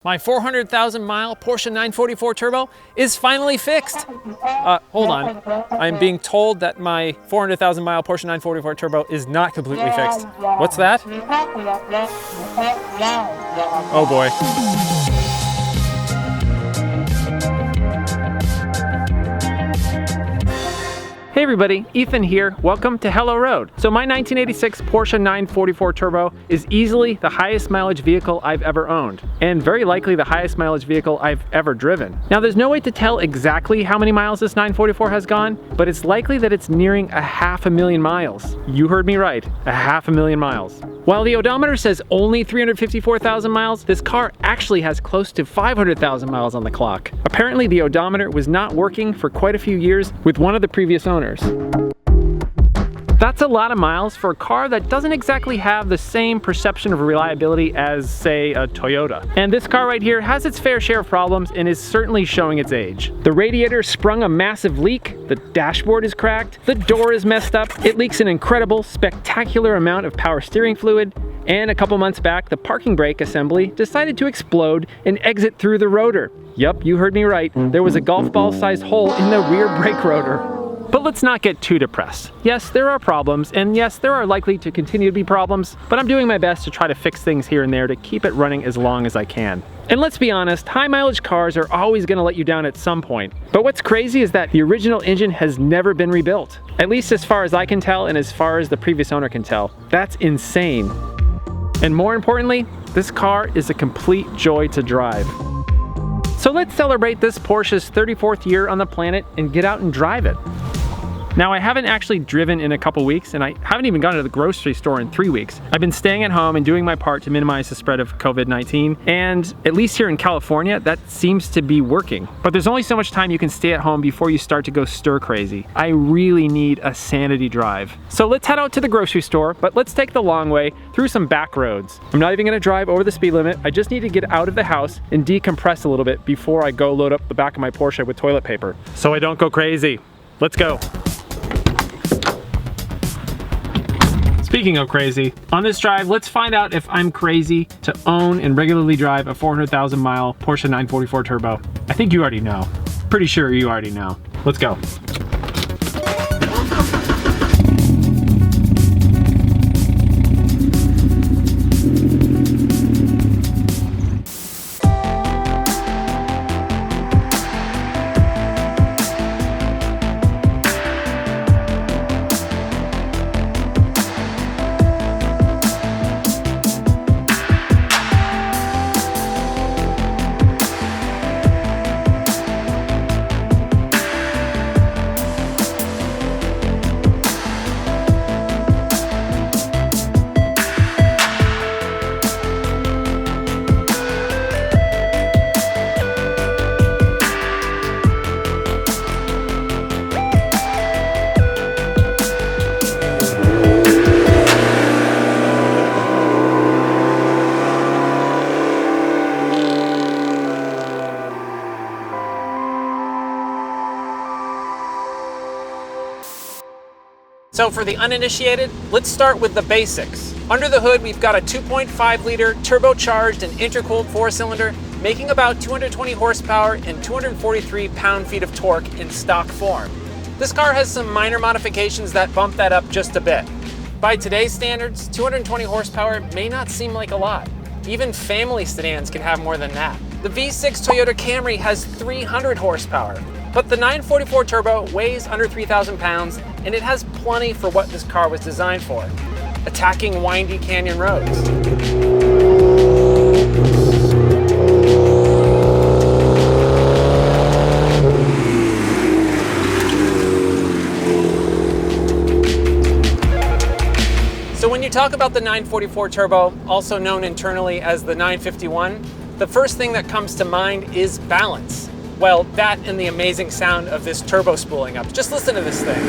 My 400,000 mile Porsche 944 Turbo is finally fixed. Hold on. I'm being told that my 400,000 mile Porsche 944 Turbo is not completely fixed. What's that? Oh boy. Hey everybody, Ethan here. Welcome to Hello Road. So my 1986 Porsche 944 Turbo is easily the highest mileage vehicle I've ever owned, and very likely the highest mileage vehicle I've ever driven. Now there's no way to tell exactly how many miles this 944 has gone, but it's likely that it's nearing 500,000 miles. You heard me right, 500,000 miles. While the odometer says only 354,000 miles, this car actually has close to 500,000 miles on the clock. Apparently the odometer was not working for quite a few years with one of the previous owners. That's a lot of miles for a car that doesn't exactly have the same perception of reliability as, say, a Toyota. And this car right here has its fair share of problems and is certainly showing its age. The radiator sprung a massive leak, the dashboard is cracked, the door is messed up, it leaks an incredible, spectacular amount of power steering fluid, and a couple months back, the parking brake assembly decided to explode and exit through the rotor. Yup, you heard me right, there was a golf ball-sized hole in the rear brake rotor. But let's not get too depressed. Yes, there are problems, and yes, there are likely to continue to be problems, but I'm doing my best to try to fix things here and there to keep it running as long as I can. And let's be honest, high mileage cars are always gonna let you down at some point. But what's crazy is that the original engine has never been rebuilt. At least as far as I can tell and as far as the previous owner can tell. That's insane. And more importantly, this car is a complete joy to drive. So let's celebrate this Porsche's 34th year on the planet and get out and drive it. Now, I haven't actually driven in a couple weeks, and I haven't even gone to the grocery store in 3 weeks. I've been staying at home and doing my part to minimize the spread of COVID-19, and at least here in California, that seems to be working. But there's only so much time you can stay at home before you start to go stir crazy. I really need a sanity drive. So let's head out to the grocery store, but let's take the long way through some back roads. I'm not even gonna drive over the speed limit. I just need to get out of the house and decompress a little bit before I go load up the back of my Porsche with toilet paper, so I don't go crazy. Let's go. Speaking of crazy, on this drive, let's find out if I'm crazy to own and regularly drive a 400,000 mile Porsche 944 Turbo. I think you already know. Pretty sure you already know. Let's go. So for the uninitiated, let's start with the basics. Under the hood, we've got a 2.5 liter turbocharged and intercooled 4-cylinder, making about 220 horsepower and 243 pound-feet of torque in stock form. This car has some minor modifications that bump that up just a bit. By today's standards, 220 horsepower may not seem like a lot. Even family sedans can have more than that. The V6 Toyota Camry has 300 horsepower. But the 944 Turbo weighs under 3,000 pounds, and it has plenty for what this car was designed for, attacking windy canyon roads. So when you talk about the 944 Turbo, also known internally as the 951, the first thing that comes to mind is balance. Well, that and the amazing sound of this turbo spooling up. Just listen to this thing.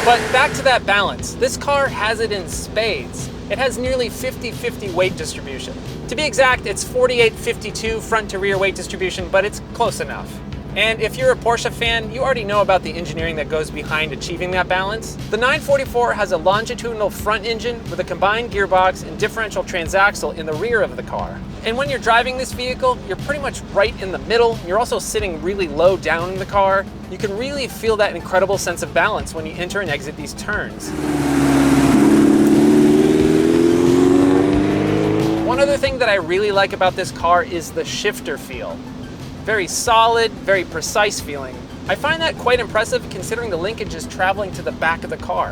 But back to that balance. This car has it in spades. It has nearly 50-50 weight distribution. To be exact, it's 48-52 front to rear weight distribution, but it's close enough. And if you're a Porsche fan, you already know about the engineering that goes behind achieving that balance. The 944 has a longitudinal front engine with a combined gearbox and differential transaxle in the rear of the car. And when you're driving this vehicle, you're pretty much right in the middle. You're also sitting really low down in the car. You can really feel that incredible sense of balance when you enter and exit these turns. One other thing that I really like about this car is the shifter feel. Very solid, very precise feeling. I find that quite impressive considering the linkage is traveling to the back of the car.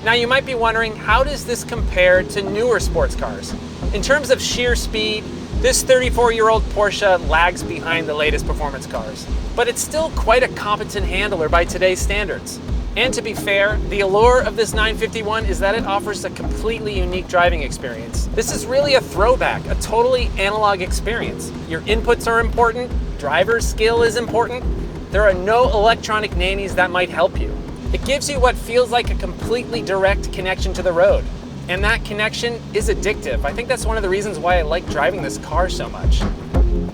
Now you might be wondering, how does this compare to newer sports cars? In terms of sheer speed, this 34-year-old Porsche lags behind the latest performance cars, but it's still quite a competent handler by today's standards. And to be fair, the allure of this 951 is that it offers a completely unique driving experience. This is really a throwback, a totally analog experience. Your inputs are important, driver's skill is important. There are no electronic nannies that might help you. It gives you what feels like a completely direct connection to the road. And that connection is addictive. I think that's one of the reasons why I like driving this car so much.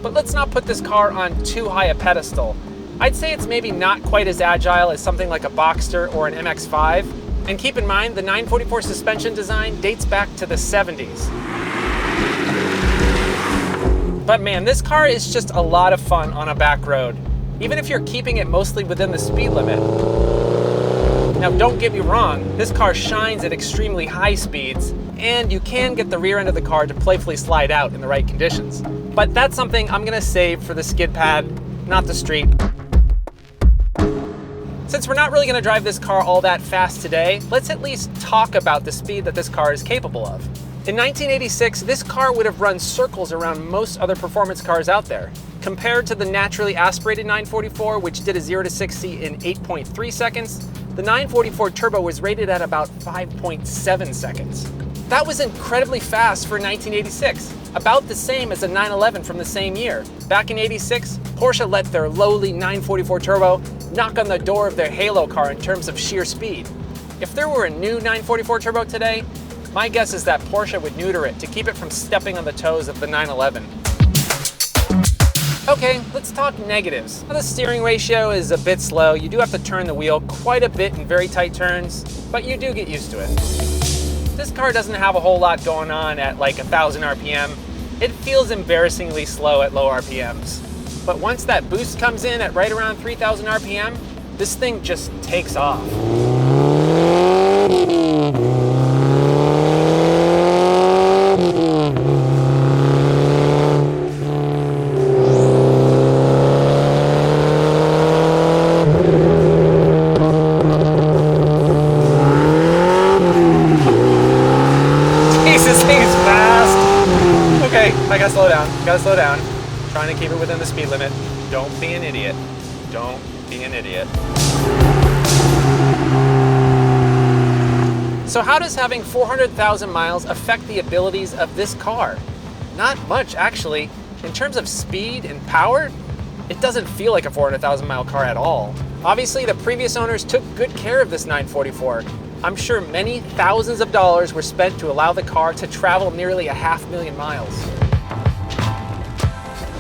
But let's not put this car on too high a pedestal. I'd say it's maybe not quite as agile as something like a Boxster or an MX-5. And keep in mind, the 944 suspension design dates back to the 70s. But man, this car is just a lot of fun on a back road, even if you're keeping it mostly within the speed limit. Now don't get me wrong, this car shines at extremely high speeds, and you can get the rear end of the car to playfully slide out in the right conditions. But that's something I'm gonna save for the skid pad, not the street. Since we're not really gonna drive this car all that fast today, let's at least talk about the speed that this car is capable of. In 1986, this car would have run circles around most other performance cars out there. Compared to the naturally aspirated 944, which did a 0 to 60 in 8.3 seconds, the 944 Turbo was rated at about 5.7 seconds. That was incredibly fast for 1986, about the same as a 911 from the same year. Back in '86, Porsche let their lowly 944 Turbo knock on the door of their Halo car in terms of sheer speed. If there were a new 944 Turbo today, my guess is that Porsche would neuter it to keep it from stepping on the toes of the 911. Okay, let's talk negatives. The steering ratio is a bit slow. You do have to turn the wheel quite a bit in very tight turns, but you do get used to it. This car doesn't have a whole lot going on at like 1,000 RPM. It feels embarrassingly slow at low RPMs. But once that boost comes in at right around 3,000 RPM, this thing just takes off. Gotta slow down. Trying to keep it within the speed limit. Don't be an idiot. Don't be an idiot. So how does having 400,000 miles affect the abilities of this car? Not much, actually. In terms of speed and power, it doesn't feel like a 400,000 mile car at all. Obviously, the previous owners took good care of this 944. I'm sure many thousands of dollars were spent to allow the car to travel nearly 500,000 miles.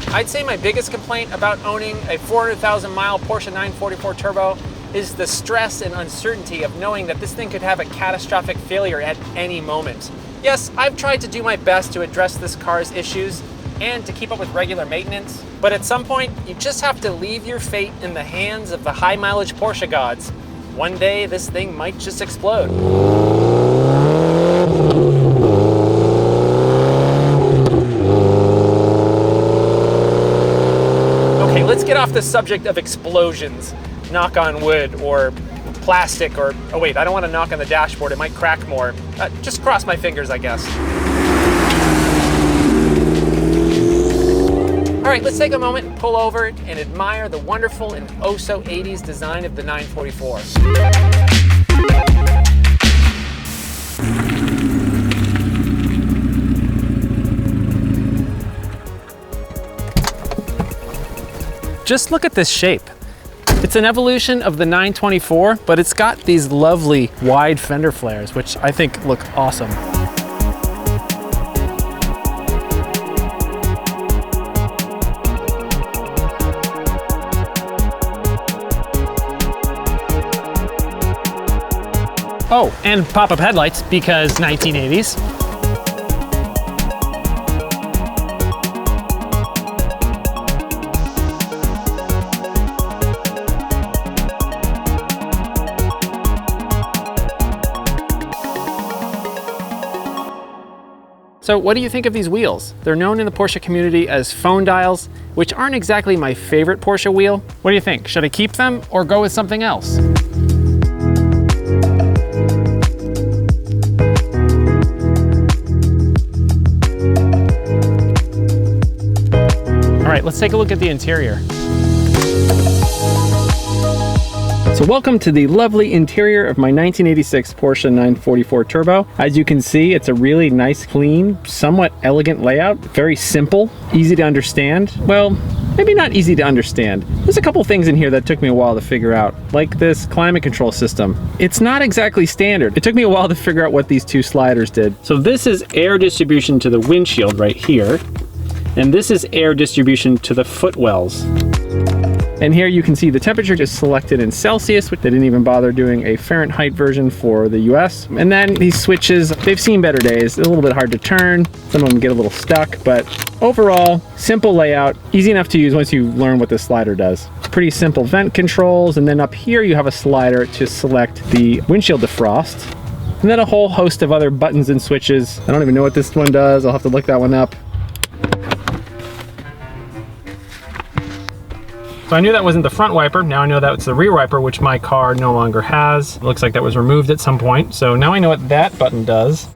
I'd say my biggest complaint about owning a 400,000 mile Porsche 944 Turbo is the stress and uncertainty of knowing that this thing could have a catastrophic failure at any moment. Yes, I've tried to do my best to address this car's issues and to keep up with regular maintenance, but at some point, you just have to leave your fate in the hands of the high mileage Porsche gods. One day, this thing might just explode. Let's get off the subject of explosions, knock on wood, or plastic, or, oh wait, I don't want to knock on the dashboard, it might crack more. Just cross my fingers, I guess. All right, let's take a moment and pull over and admire the wonderful and oh-so 80s design of the 944. Just look at this shape. It's an evolution of the 924, but it's got these lovely wide fender flares, which I think look awesome. Oh, and pop-up headlights because 1980s. So what do you think of these wheels? They're known in the Porsche community as phone dials, which aren't exactly my favorite Porsche wheel. What do you think? Should I keep them or go with something else? All right, let's take a look at the interior. So welcome to the lovely interior of my 1986 Porsche 944 Turbo. As you can see, it's a really nice, clean, somewhat elegant layout. Very simple, easy to understand. Well, maybe not easy to understand. There's a couple things in here that took me a while to figure out, like this climate control system. It's not exactly standard. It took me a while to figure out what these two sliders did. So this is air distribution to the windshield right here, and this is air distribution to the footwells. And here you can see the temperature is selected in Celsius, which they didn't even bother doing a Fahrenheit version for the US. And then these switches, they've seen better days. A little bit hard to turn. Some of them get a little stuck, but overall, simple layout, easy enough to use once you learn what this slider does. Pretty simple vent controls, and then up here you have a slider to select the windshield defrost. And then a whole host of other buttons and switches. I don't even know what this one does. I'll have to look that one up. So I knew that wasn't the front wiper. Now I know that it's the rear wiper, which my car no longer has. It looks like that was removed at some point. So now I know what that button does.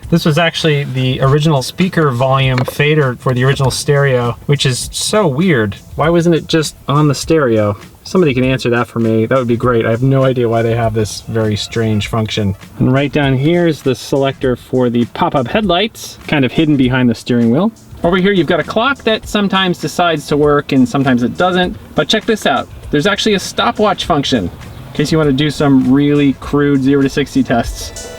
This was actually the original speaker volume fader for the original stereo, which is so weird. Why wasn't it just on the stereo? Somebody can answer that for me. That would be great. I have no idea why they have this very strange function. And right down here is the selector for the pop-up headlights, kind of hidden behind the steering wheel. Over here, you've got a clock that sometimes decides to work and sometimes it doesn't. But check this out. There's actually a stopwatch function in case you want to do some really crude 0 to 60 tests.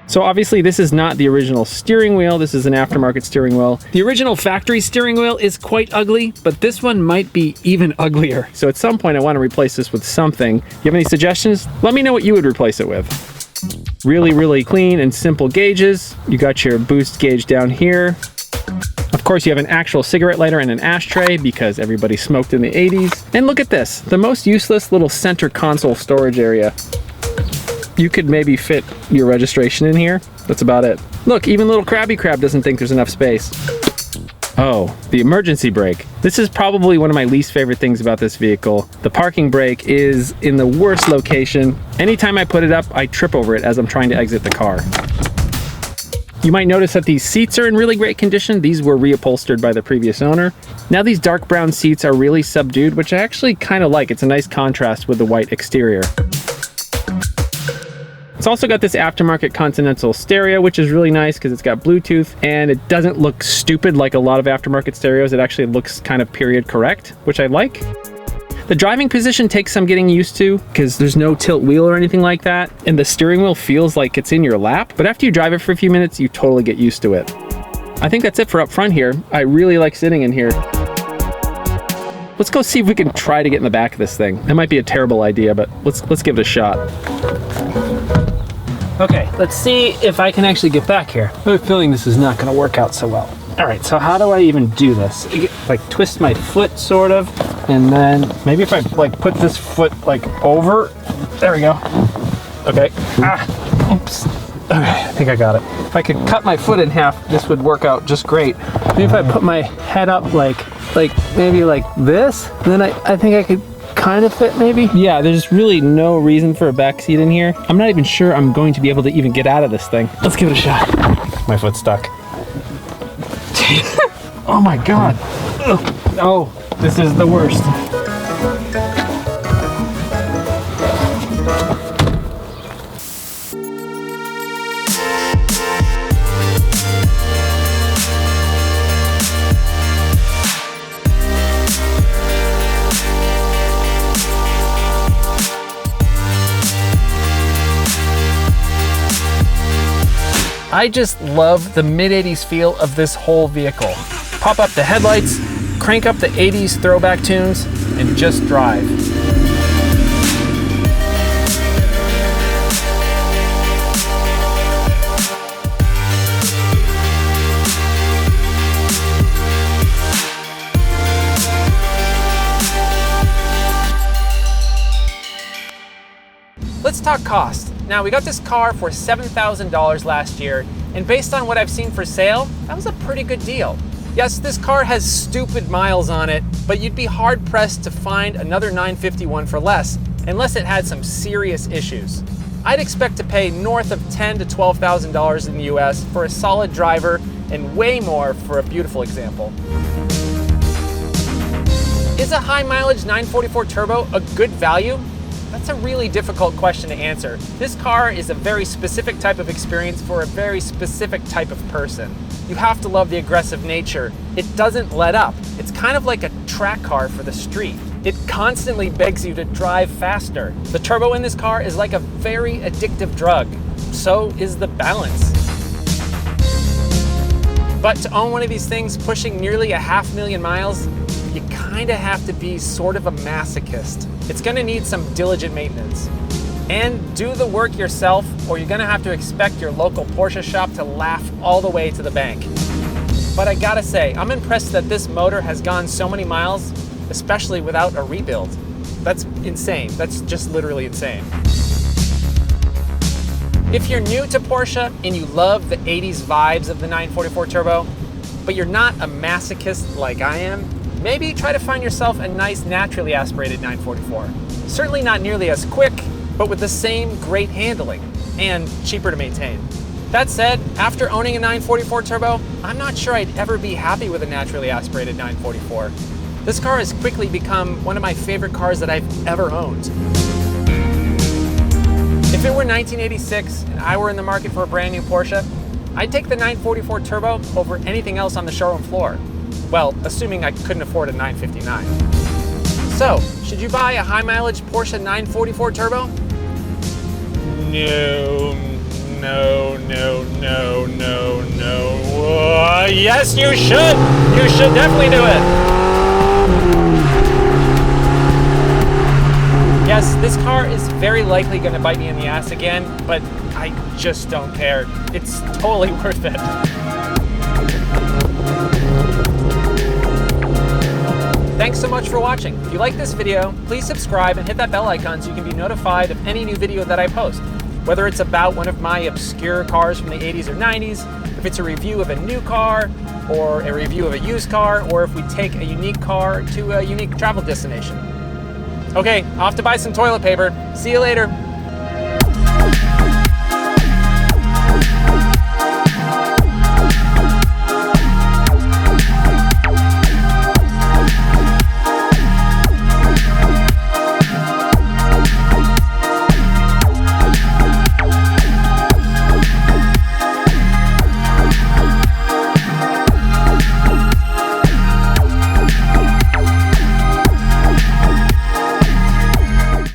So obviously this is not the original steering wheel. This is an aftermarket steering wheel. The original factory steering wheel is quite ugly, but this one might be even uglier. So at some point I want to replace this with something. You have any suggestions? Let me know what you would replace it with. Really, really clean and simple gauges. You got your boost gauge down here. Of course, you have an actual cigarette lighter and an ashtray because everybody smoked in the 80s. And look at this, the most useless little center console storage area. You could maybe fit your registration in here. That's about it. Look, even little Krabby Krab doesn't think there's enough space. Oh, the emergency brake. This is probably one of my least favorite things about this vehicle. The parking brake is in the worst location. Anytime I put it up, I trip over it as I'm trying to exit the car. You might notice that these seats are in really great condition. These were reupholstered by the previous owner. Now these dark brown seats are really subdued, which I actually kind of like. It's a nice contrast with the white exterior. It's also got this aftermarket Continental stereo, which is really nice because it's got Bluetooth and it doesn't look stupid like a lot of aftermarket stereos. It actually looks kind of period correct, which I like. The driving position takes some getting used to because there's no tilt wheel or anything like that. And the steering wheel feels like it's in your lap, but after you drive it for a few minutes, you totally get used to it. I think that's it for up front here. I really like sitting in here. Let's go see if we can try to get in the back of this thing. That might be a terrible idea, but let's give it a shot. Okay, let's see if I can actually get back here. I have a feeling this is not gonna work out so well. All right, so how do I even do this? Like twist my foot sort of, and then maybe if I like put this foot like over, there we go. Okay, oops. Okay, I think I got it. If I could cut my foot in half, this would work out just great. Maybe if I put my head up like maybe like this, then I think I could kind of fit maybe. Yeah, there's really no reason for a back seat in here. I'm not even sure I'm going to be able to even get out of this thing. Let's give it a shot. My foot's stuck. Oh my God. Oh, this is the worst. I just love the mid-80s feel of this whole vehicle. Pop up the headlights, crank up the 80s throwback tunes, and just drive. talk cost. Now, we got this car for $7,000 last year, and based on what I've seen for sale, that was a pretty good deal. Yes, this car has stupid miles on it, but you'd be hard-pressed to find another 951 for less, unless it had some serious issues. I'd expect to pay north of $10,000 to $12,000 in the US for a solid driver, and way more for a beautiful example. Is a high-mileage 944 Turbo a good value? That's a really difficult question to answer. This car is a very specific type of experience for a very specific type of person. You have to love the aggressive nature. It doesn't let up. It's kind of like a track car for the street. It constantly begs you to drive faster. The turbo in this car is like a very addictive drug. So is the balance. But to own one of these things pushing nearly 500,000 miles, you kinda have to be sort of a masochist. It's gonna need some diligent maintenance. And do the work yourself, or you're gonna have to expect your local Porsche shop to laugh all the way to the bank. But I gotta say, I'm impressed that this motor has gone so many miles, especially without a rebuild. That's insane. That's just literally insane. If you're new to Porsche and you love the 80s vibes of the 944 Turbo, but you're not a masochist like I am, maybe try to find yourself a nice naturally aspirated 944. Certainly not nearly as quick, but with the same great handling, and cheaper to maintain. That said, after owning a 944 Turbo, I'm not sure I'd ever be happy with a naturally aspirated 944. This car has quickly become one of my favorite cars that I've ever owned. If it were 1986 and I were in the market for a brand new Porsche, I'd take the 944 Turbo over anything else on the showroom floor. Well, assuming I couldn't afford a 959. So, should you buy a high-mileage Porsche 944 Turbo? No. Yes, you should! You should definitely do it! Yes, this car is very likely going to bite me in the ass again, but I just don't care. It's totally worth it. Thanks so much for watching. If you like this video, please subscribe and hit that bell icon so you can be notified of any new video that I post. Whether it's about one of my obscure cars from the 80s or 90s, if it's a review of a new car, or a review of a used car, or if we take a unique car to a unique travel destination. Okay, off to buy some toilet paper. See you later.